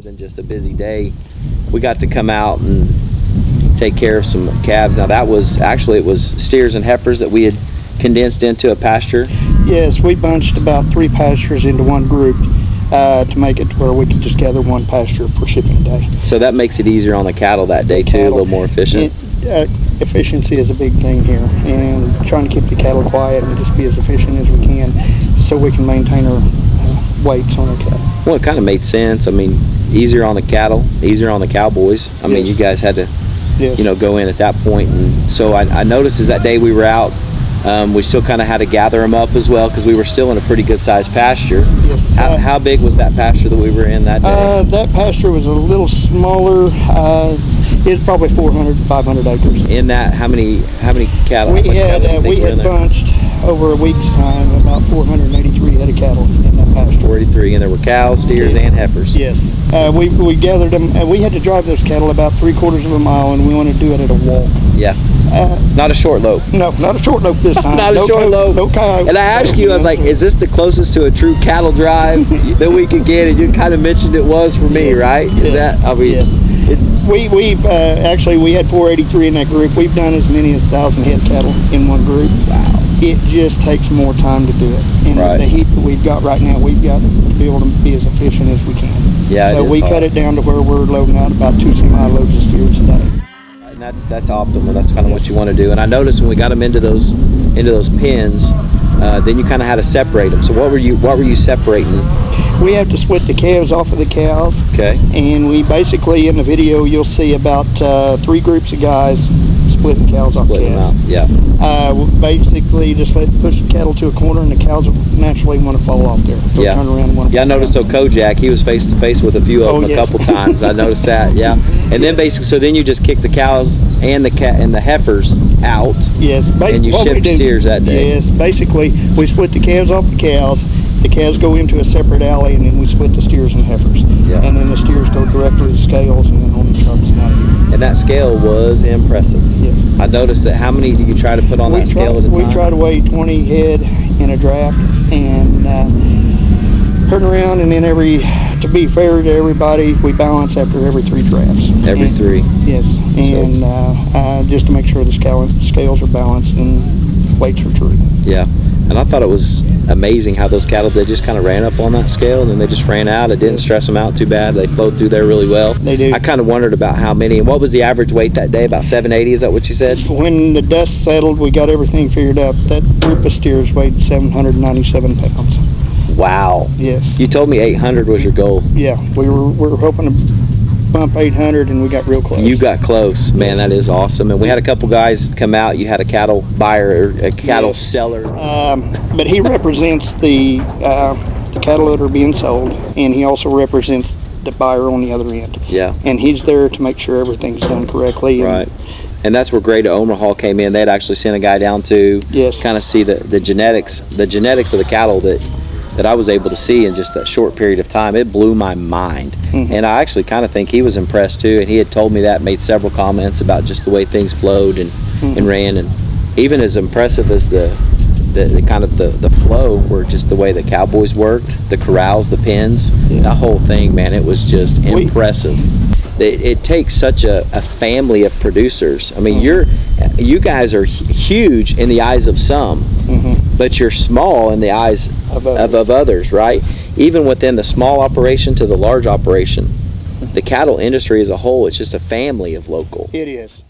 than just a busy day. We got to come out and take care of some calves. Now that was actually, it was steers and heifers that we had condensed into a pasture. Yes, we bunched about 3 pastures into one group to make it to where we could just gather one pasture for shipping day. So that makes it easier on the cattle that day too, a little more efficient. Efficiency is a big thing here, and trying to keep the cattle quiet and just be as efficient as we can so we can maintain our weights on our cattle. Well, it kind of made sense. I mean, easier on the cattle, easier on the cowboys. I mean, you guys had to, you know, go in at that point. And so I noticed as that day we were out, we still kind of had to gather them up as well because we were still in a pretty good sized pasture. Yes. How big was that pasture that we were in that day? That pasture was a little smaller. It's probably 400 to 500 acres. In that, how many cattle? We had bunched over a week's time about 483 head of cattle in that pasture. 43, and there were cows, steers, and heifers. Yes. We gathered them. We had to drive those cattle about 3/4 of a mile, and we wanted to do it at a walk. Yeah. Not a short lope. No, not a short lope this time. Not a short lope. No coyote. And I asked you, I was like, is this the closest to a true cattle drive that we could get? And you kind of mentioned it was for me, right? Is that, I mean, yes. We've actually, we had 483 in that group. We've done as many as 1,000 head cattle in one group. Wow. It just takes more time to do it. And the heat that we've got right now, we've got to be able to be as efficient as we can. Yeah. So we cut it down to where we're loading out about 2 semi-loads of steers a day. And that's optimal. That's kind of what you want to do. And I noticed when we got them into those pens, then you kind of had to separate them. So what were you separating? We have to split the calves off of the cows. Okay. And we basically, in the video, you'll see about 3 groups of guys splitting cows off calves. Yeah. Basically, just push the cattle to a corner, and the cows will naturally want to fall off there. They'll turn around and want to. Yeah, I noticed. So Kojak, he was face to face with a few of them a couple times. I noticed that. Yeah. And then basically, so then you just kick the cows and the heifers out. Yes. And you ship steers that day. Yes. Basically, we split the calves off the cows. The calves go into a separate alley, and then we split the steers and heifers. Yeah. And then the steers go directly to the scales and then on the trucks and out of here. And that scale was impressive. Yes. I noticed that. How many do you try to put on that scale at a time? We try to weigh 20 head in a draft and turn around, and then to be fair to everybody, we balance after every 3 drafts. Every 3? Yes. And just to make sure the scales are balanced and weights are true. Yeah. And I thought it was amazing how those cattle, they just kind of ran up on that scale and then they just ran out. It didn't stress them out too bad. They flowed through there really well. They do. I kind of wondered about how many, and what was the average weight that day? About 780, is that what you said? When the dust settled, we got everything figured out. That group of steers weighed 797 pounds. Wow. Yes. You told me 800 was your goal. Yeah, we were hoping to bump 800, and we got real close. You got close, man. That is awesome. And we had a couple guys come out. You had a cattle buyer or a cattle seller. But he represents the cattle that are being sold, and he also represents the buyer on the other end. Yeah. And he's there to make sure everything's done correctly. Right. And that's where Great Omaha came in. They'd actually sent a guy down to kind of see the genetics of the cattle that I was able to see in just that short period of time. It blew my mind. Mm-hmm. And I actually kind of think he was impressed too, and he had told me that, made several comments about just the way things flowed and ran, and even as impressive as the kind of the flow were just the way the cowboys worked, the corrals, the pens, that whole thing, man, it was just impressive. It takes such a family of producers. I mean, you guys are huge in the eyes of some, but you're small in the eyes of others, right? Even within the small operation to the large operation, the cattle industry as a whole, it's just a family of local. It is.